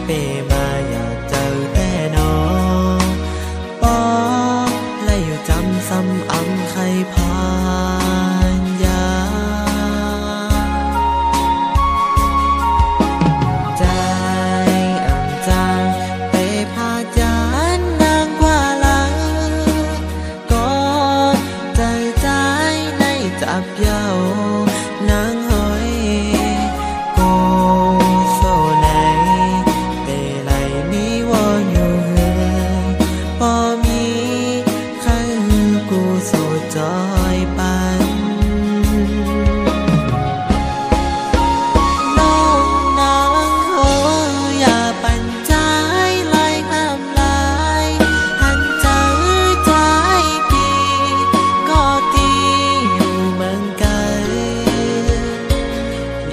เปมาอย่าเจอแต่น้องปอและอยู่จำซ้ำอำใครพานยาใจอ่างจางเปพาจานนางกว่าหลังก็ใจใจในจับเย้านางหอยโกโซไหนเตไหลมีวออยู่เฮือพอมีใครกูโซจอยปันน้องนางเฮออย่าปั่นใจไล่ห้ามลายหันใจใจพี่ก็ตีอยู่เมืองไกล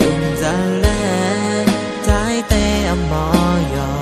ยุ่งจังแลใจเตะมอยอ